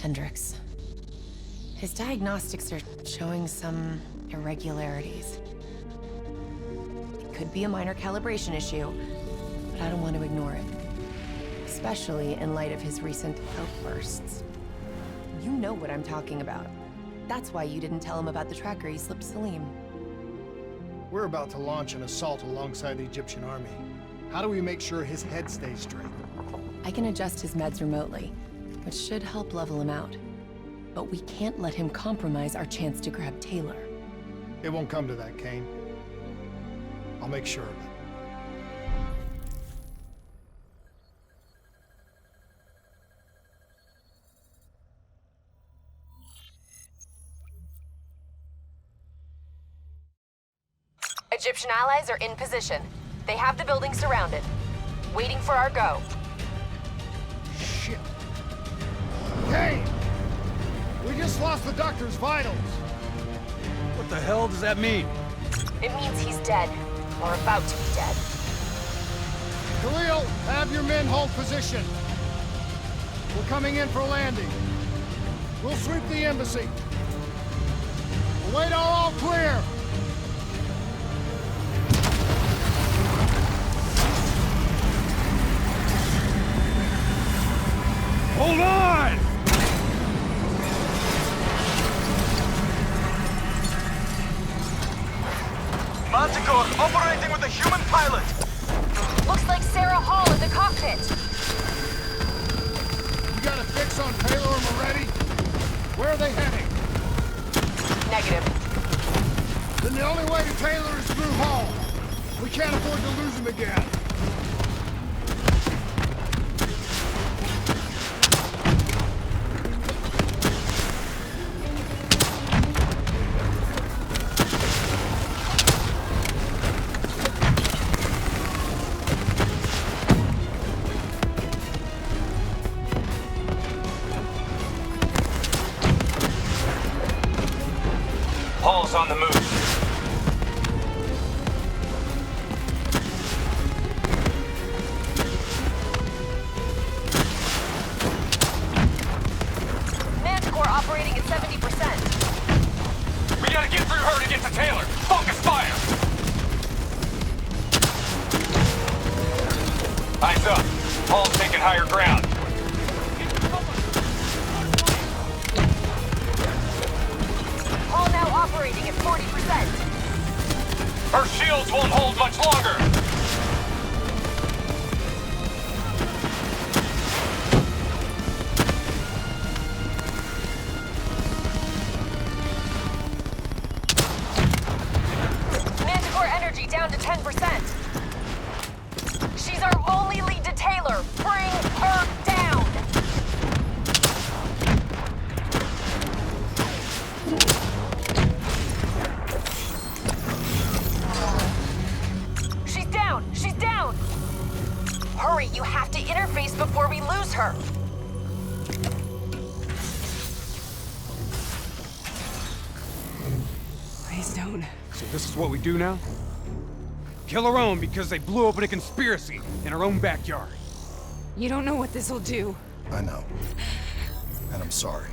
Hendricks. His diagnostics are showing some irregularities. It could be a minor calibration issue, but I don't want to ignore it. Especially in light of his recent outbursts. You know what I'm talking about. That's why you didn't tell him about the tracker he slipped Salim. We're about to launch an assault alongside the Egyptian army. How do we make sure his head stays straight? I can adjust his meds remotely, which should help level him out. But we can't let him compromise our chance to grab Taylor. It won't come to that, Kane. I'll make sure of it. Egyptian allies are in position. They have the building surrounded. Waiting for our go. Shit. Kane! We just lost the doctor's vitals. What the hell does that mean? It means he's dead. Or about to be dead. Khalil, have your men hold position. We're coming in for landing. We'll sweep the embassy. We'll wait all clear. Hold on! Manticore operating with a human pilot! Looks like Sarah Hall in the cockpit. You got a fix on Taylor and Moretti? Where are they heading? Negative. Then the only way to Taylor is through Hall. We can't afford to lose him again. Hall's on the move. Manticore operating at 70%. We gotta get through her to get to Taylor. Focus fire! Eyes up. Hall's taking higher ground. Hall now operating at 40%. Her shields won't hold much longer. Manticore energy down to 10%. She's our only lead to Taylor. Bring her down. She's down. She's down. Hurry, you have to interface before we lose her. Please don't. So this is what we do now? Kill our own because they blew open a conspiracy in our own backyard. You don't know what this'll do. I know. And I'm sorry.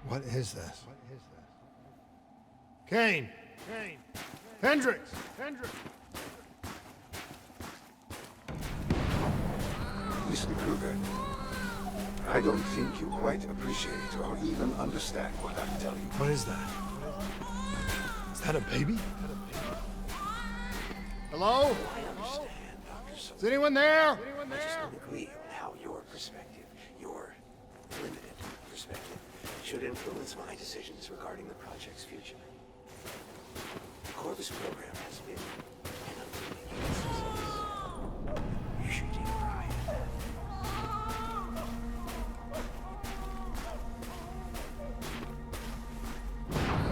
What is this? Kane! Kane! Hendricks! Hendricks! Listen, Kruger. I don't think you quite appreciate or even understand what I'm telling you. What is that? Is that a baby? Hello? I understand, Dr. Soul. Is anyone there? I just don't agree on how your perspective, your limited perspective, should influence my decisions regarding the project's future. The Corvus program has been an unbelievable success. You should take pride in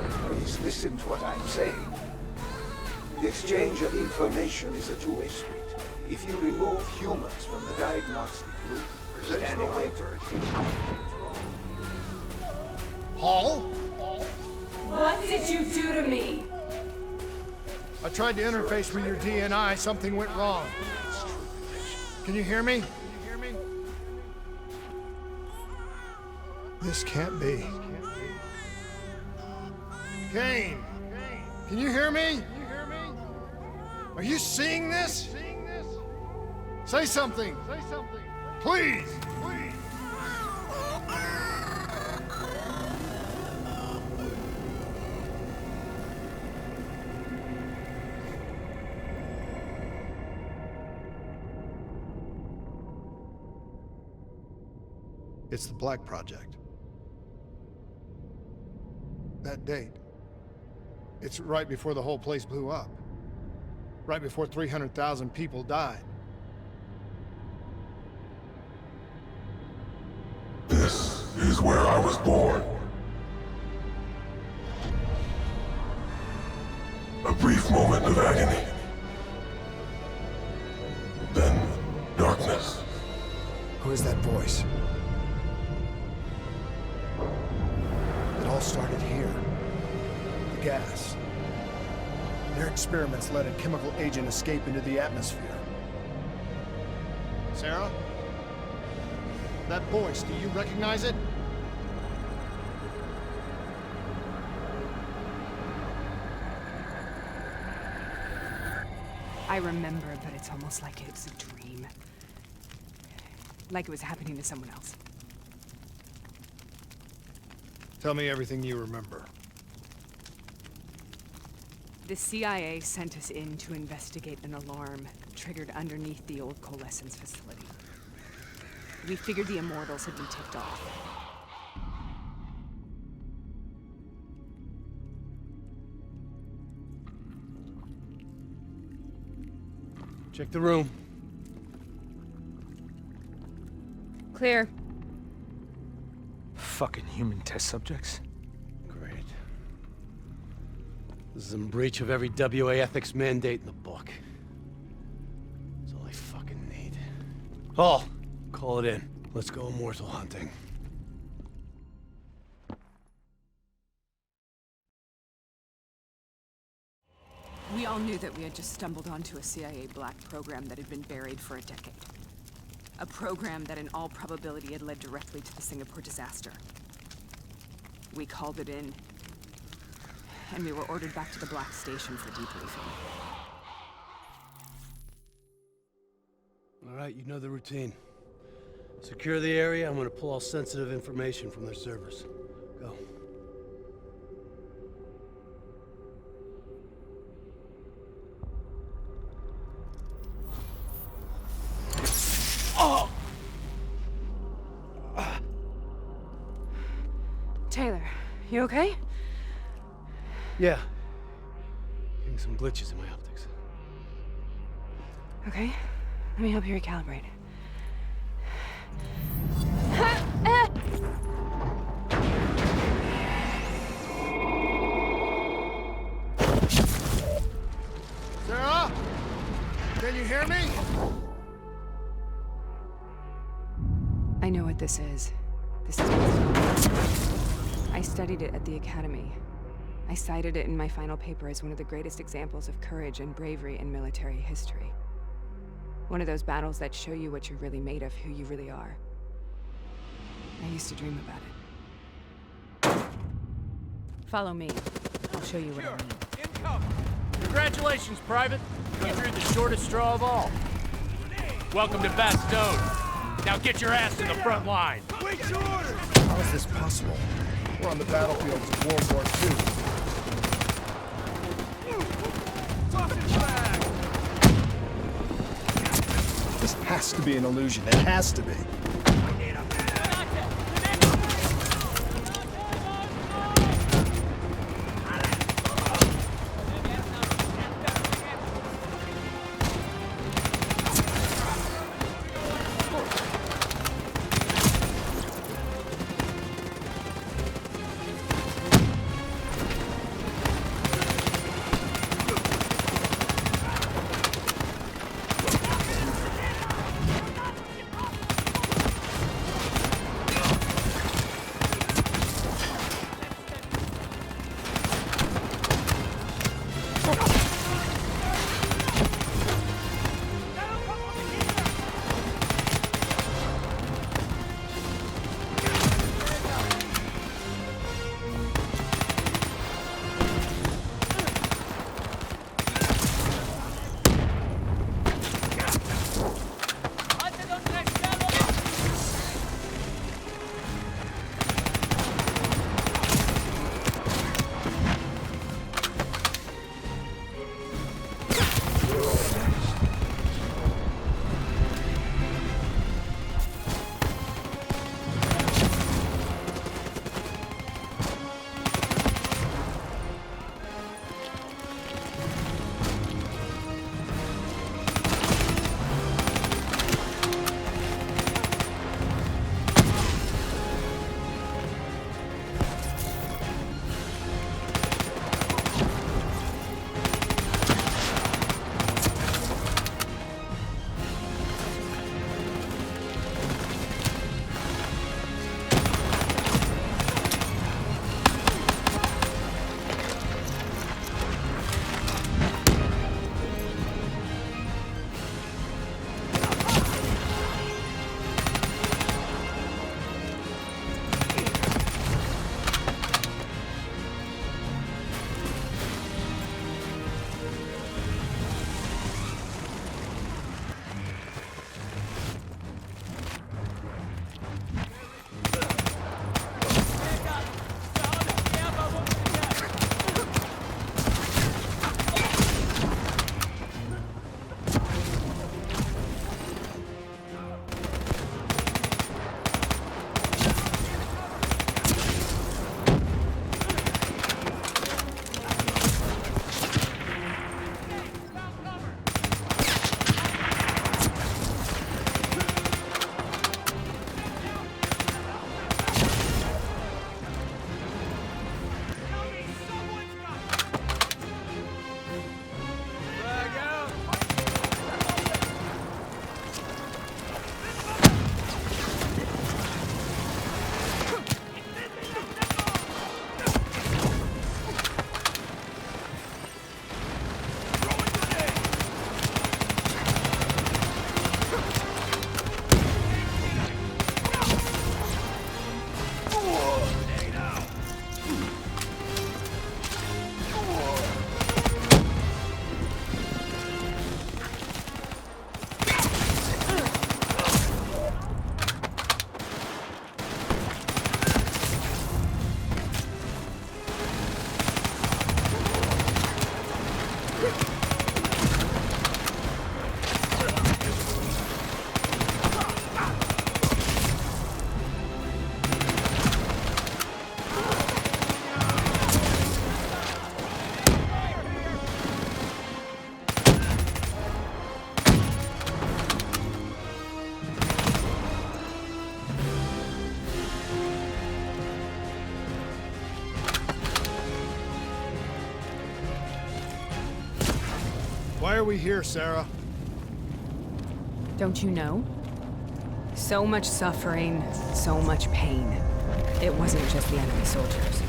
that. Please listen to what I'm saying. The exchange of information is a two-way street. If you remove humans from the diagnostic loop, standing waiter. Hall? What did you do to me? I tried to interface with your DNI. Something went wrong. Can you hear me? This can't be. Kane! Can you hear me? Are you seeing this? Say something! Please! It's the Black Project. That date. It's right before the whole place blew up. Right before 300,000 people died. This is where I was born. A brief moment of agony. Then, darkness. Who is that voice? It all started here. The gas. Their experiments let a chemical agent escape into the atmosphere. Sarah? That voice, do you recognize it? I remember, but it's almost like it's a dream. Like it was happening to someone else. Tell me everything you remember. The CIA sent us in to investigate an alarm triggered underneath the old coalescence facility. We figured the Immortals had been tipped off. Check the room. Clear. Fucking human test subjects. Great. This is in breach of every WA ethics mandate in the book. That's all I fucking need. Paul, call it in. Let's go immortal hunting. We all knew that we had just stumbled onto a CIA Black program that had been buried for a decade. A program that in all probability had led directly to the Singapore disaster. We called it in, and we were ordered back to the Black Station for debriefing. All right, you know the routine. Secure the area. I'm gonna pull all sensitive information from their servers. Go. Taylor, you okay? Yeah. Getting some glitches in my optics. Okay, let me help you recalibrate. Sarah? Can you hear me? I know what this is. This is wisdom. I studied it at the Academy. I cited it in my final paper as one of the greatest examples of courage and bravery in military history. One of those battles that show you what you're really made of, who you really are. I used to dream about it. Follow me. I'll show you what I mean. Congratulations, Private. You drew the shortest straw of all. Welcome to Backnord. Now get your ass to the front line. Wait your orders! How is this possible? We're on the battlefield of World War II. This has to be an illusion. It has to be. Why are we here, Sarah? Don't you know? So much suffering, so much pain. It wasn't just the enemy soldiers.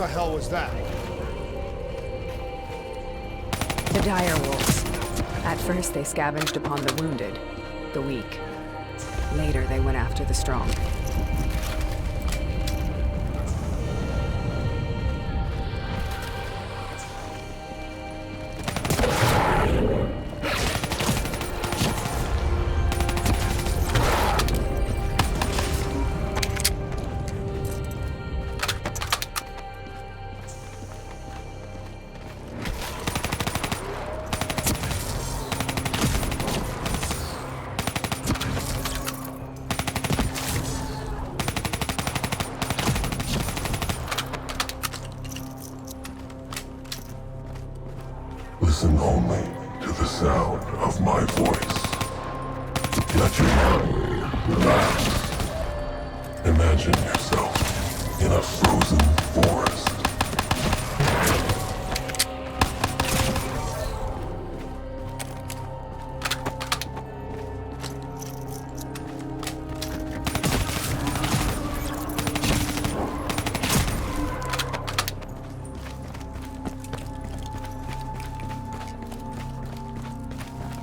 What the hell was that? The dire wolves. At first they scavenged upon the wounded, the weak. Later they went after the strong. Listen only to the sound of my voice. Let your mind relax. Imagine yourself in a frozen forest.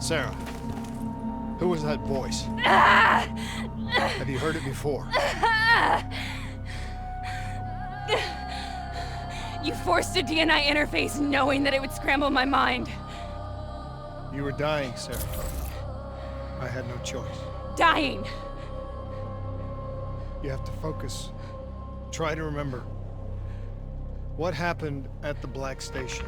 Sarah, who was that voice? Have you heard it before? You forced a DNI interface knowing that it would scramble my mind. You were dying, Sarah. I had no choice. Dying! You have to focus. Try to remember. What happened at the Black Station?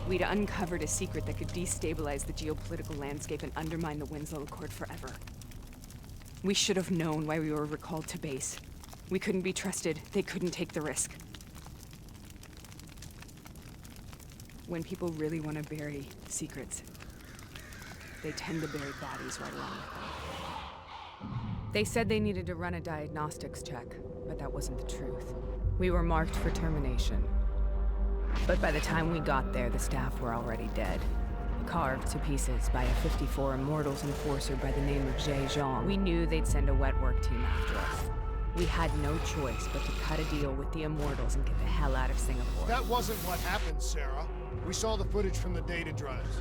We'd uncovered a secret that could destabilize the geopolitical landscape and undermine the Winslow Accord forever. We should have known why we were recalled to base. We couldn't be trusted. They couldn't take the risk. When people really want to bury secrets, they tend to bury bodies right along with them. They said they needed to run a diagnostics check, but that wasn't the truth. We were marked for termination. But by the time we got there, the staff were already dead. Carved to pieces by a 54 Immortals enforcer by the name of Jay Zhang. We knew they'd send a wet work team after us. We had no choice but to cut a deal with the Immortals and get the hell out of Singapore. That wasn't what happened, Sarah. We saw the footage from the data drives.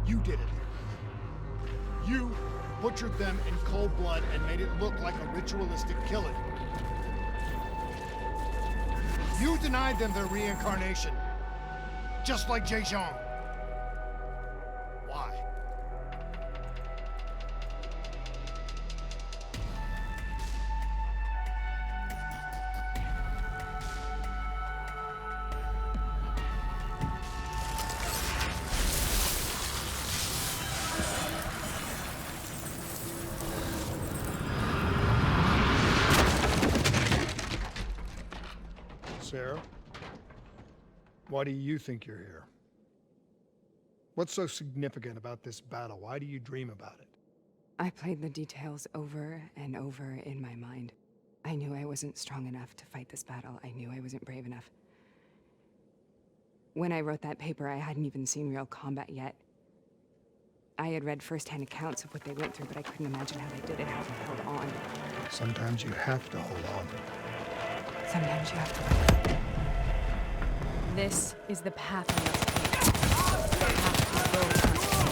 You did it. You butchered them in cold blood and made it look like a ritualistic killing. You denied them their reincarnation, just like Jay Zhang. Why? Sarah, why do you think you're here? What's so significant about this battle? Why do you dream about it? I played the details over and over in my mind. I knew I wasn't strong enough to fight this battle. I knew I wasn't brave enough. When I wrote that paper, I hadn't even seen real combat yet. I had read first-hand accounts of what they went through, but I couldn't imagine how they did it, how they held on. Sometimes you have to hold on. Sometimes you have to fight. This is the path I must take. The path we both must take.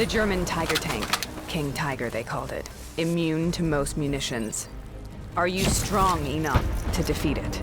The German Tiger tank. King Tiger, they called it. Immune to most munitions. Are you strong enough to defeat it?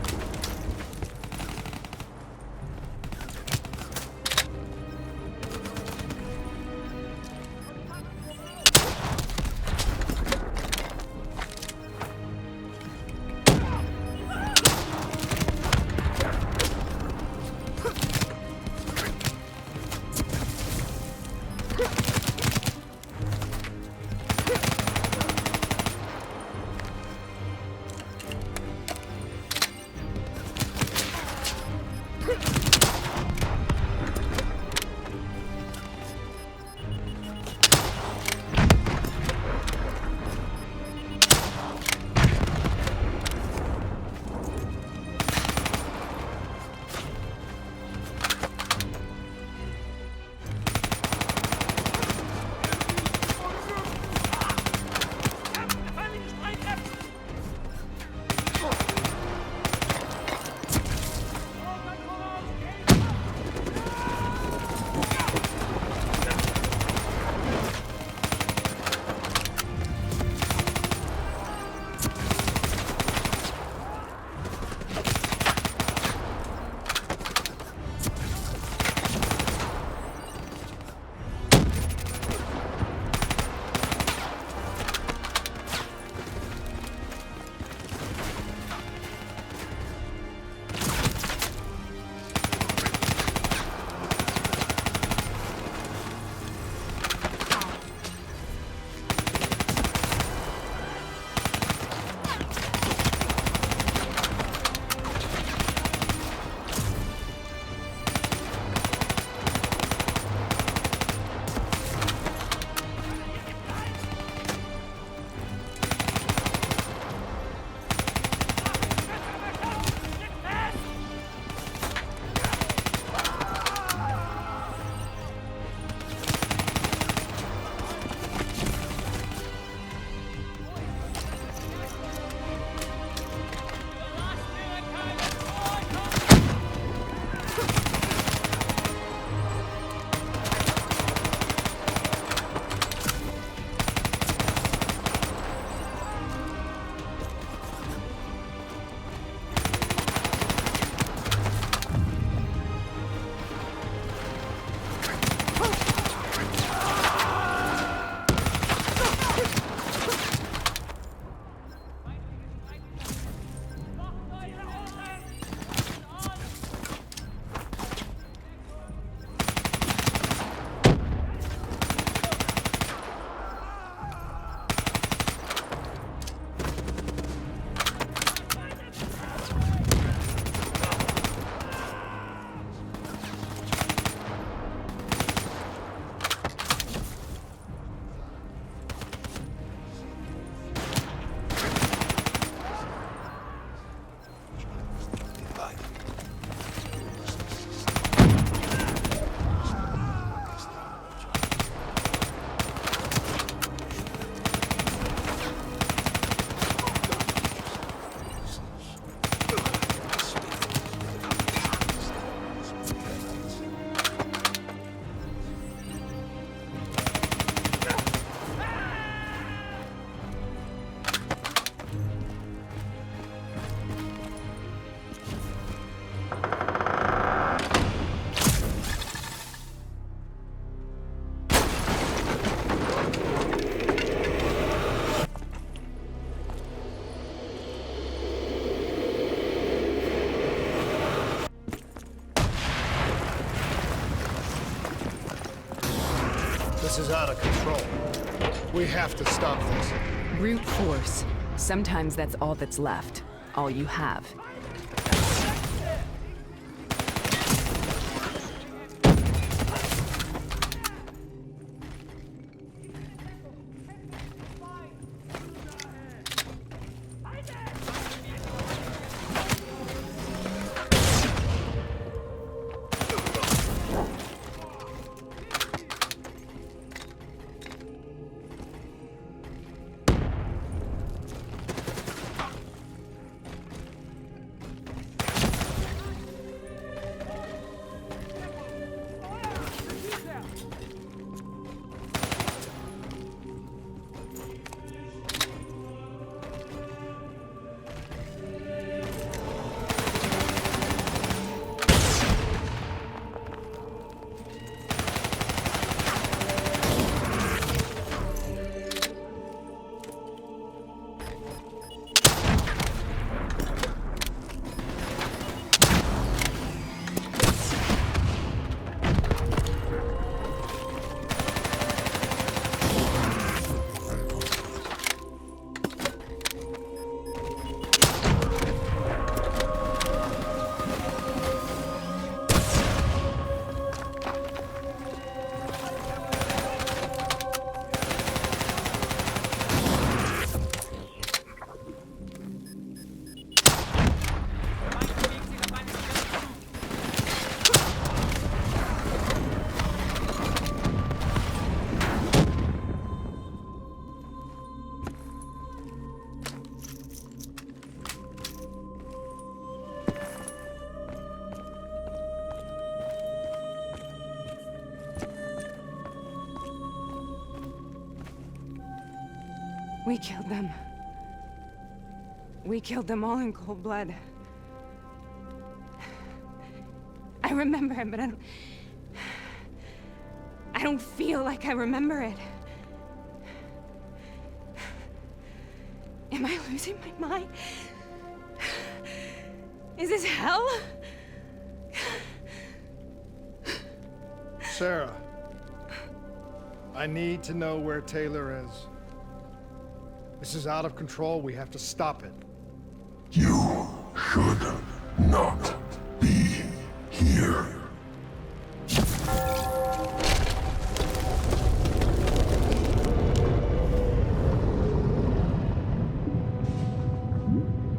This is out of control. We have to stop this. Brute force. Sometimes that's all that's left. All you have. We killed them. We killed them all in cold blood. I remember it, but I don't feel like I remember it. Am I losing my mind? Is this hell? Sarah, I need to know where Taylor is. This is out of control. We have to stop it. You should not be here.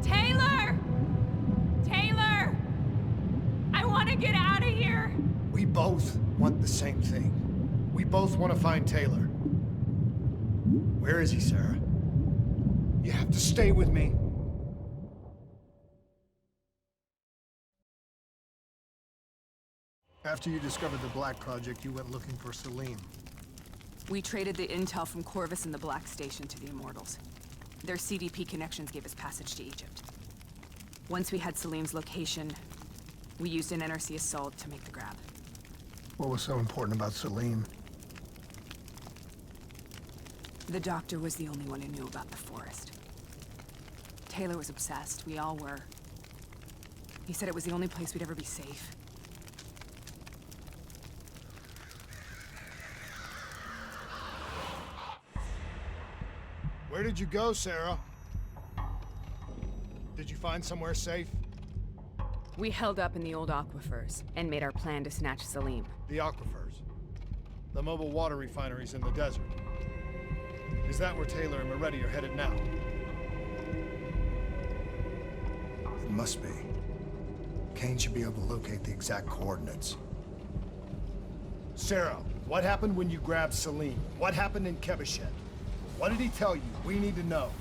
Taylor! Taylor! I want to get out of here! We both want the same thing. We both want to find Taylor. Where is he, Sarah? You have to stay with me. After you discovered the Black Project, you went looking for Salim. We traded the intel from Corvus and the Black Station to the Immortals. Their CDP connections gave us passage to Egypt. Once we had Salim's location, we used an NRC assault to make the grab. What was so important about Salim? The doctor was the only one who knew about the forest. Taylor was obsessed. We all were. He said it was the only place we'd ever be safe. Where did you go, Sarah? Did you find somewhere safe? We held up in the old aquifers and made our plan to snatch Salim. The aquifers. The mobile water refineries in the desert. Is that where Taylor and Moretti are headed now? It must be. Kane should be able to locate the exact coordinates. Sarah, what happened when you grabbed Salim? What happened in Kebashet? What did he tell you? We need to know.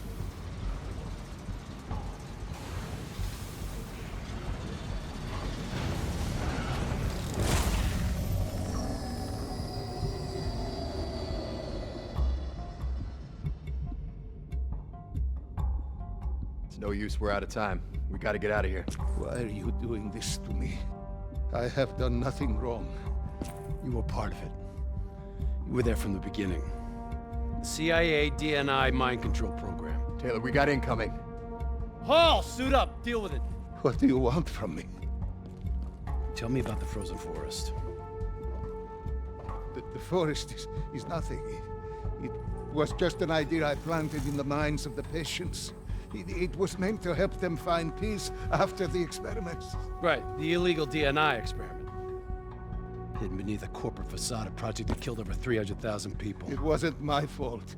It's no use, we're out of time. We gotta get out of here. Why are you doing this to me? I have done nothing wrong. You were part of it. You were there from the beginning. The CIA DNI mind control program. Taylor, we got incoming. Hall, suit up. Deal with it. What do you want from me? Tell me about the frozen forest. The forest is nothing. It was just an idea I planted in the minds of the patients. It was meant to help them find peace after the experiments. Right, the illegal DNI experiment. Hidden beneath a corporate facade, a project that killed over 300,000 people. It wasn't my fault.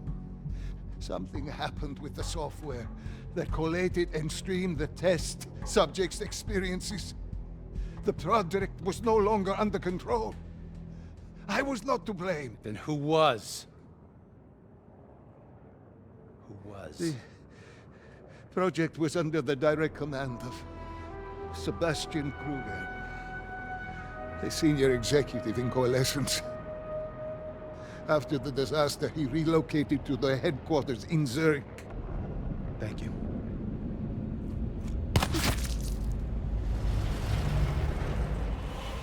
Something happened with the software that collated and streamed the test subjects' experiences. The project was no longer under control. I was not to blame. Then who was? Who was? The project was under the direct command of Sebastian Kruger, a senior executive in Coalescence. After the disaster, he relocated to the headquarters in Zurich. Thank you.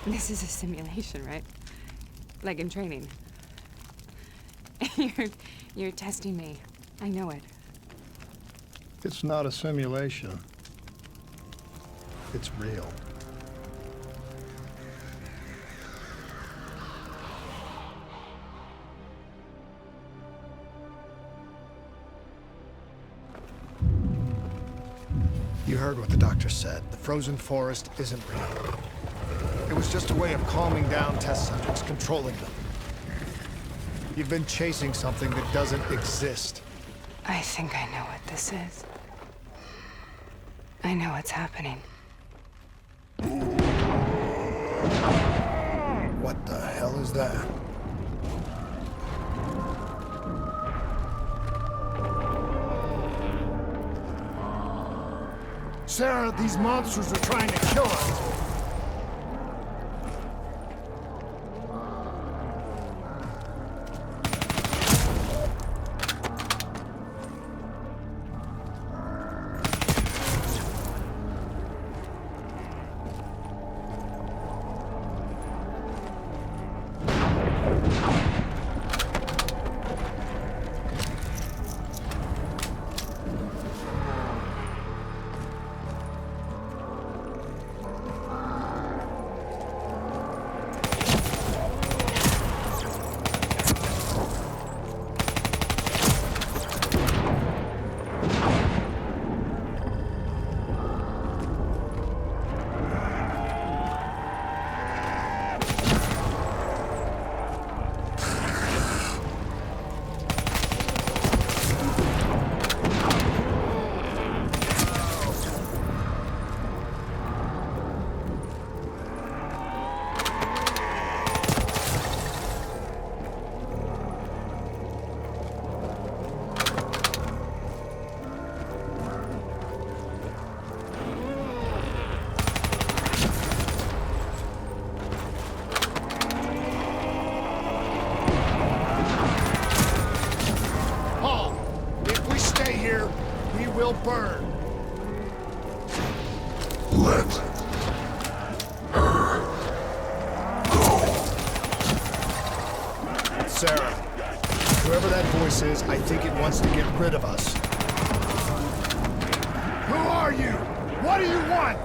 This is a simulation, right? Like in training. You're testing me. I know it. It's not a simulation. It's real. You heard what the doctor said. The frozen forest isn't real. It was just a way of calming down test subjects, controlling them. You've been chasing something that doesn't exist. I think I know what this is. I know what's happening. What the hell is that? Sarah, these monsters are trying to kill us! Let her go. Sarah, whoever that voice is, I think it wants to get rid of us. Who are you? What do you want?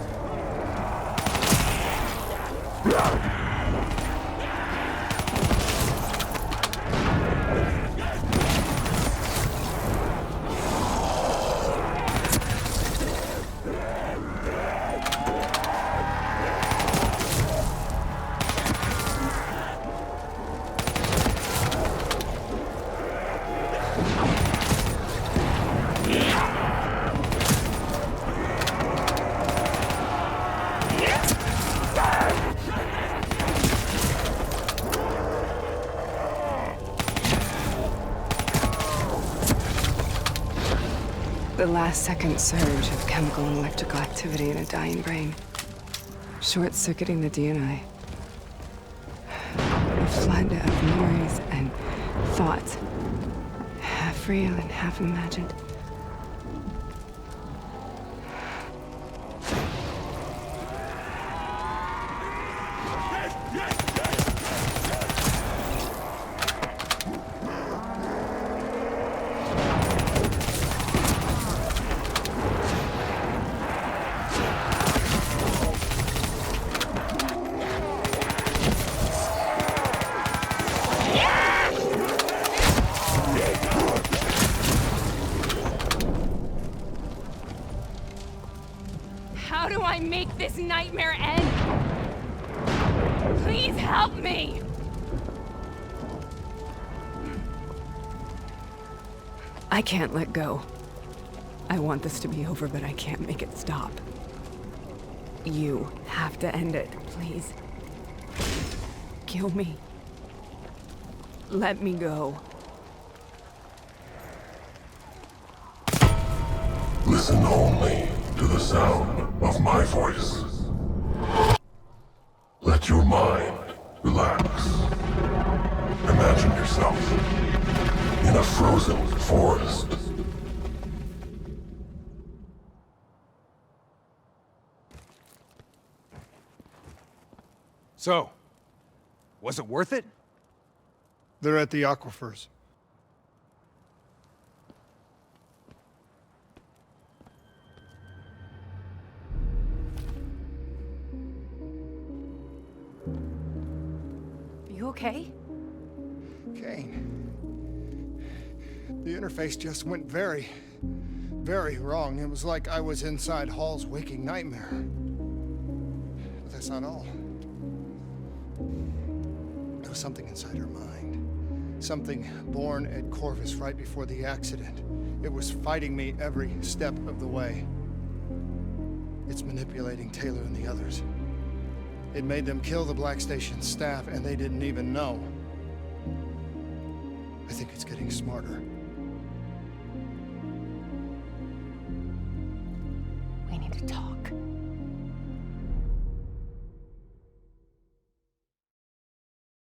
The last-second surge of chemical and electrical activity in a dying brain. Short-circuiting the DNA. A flood of memories and thoughts. Half real and half imagined. How do I make this nightmare end? Please help me! I can't let go. I want this to be over, but I can't make it stop. You have to end it, please. Kill me. Let me go. Listen only to the sound of my voice. Let your mind relax. Imagine yourself in a frozen forest. So, was it worth it? They're at the aquifers. You okay? Kane. The interface just went very, very wrong. It was like I was inside Hall's waking nightmare. But that's not all. There was something inside her mind. Something born at Corvus right before the accident. It was fighting me every step of the way. It's manipulating Taylor and the others. It made them kill the Black Station staff, and they didn't even know. I think it's getting smarter. We need to talk.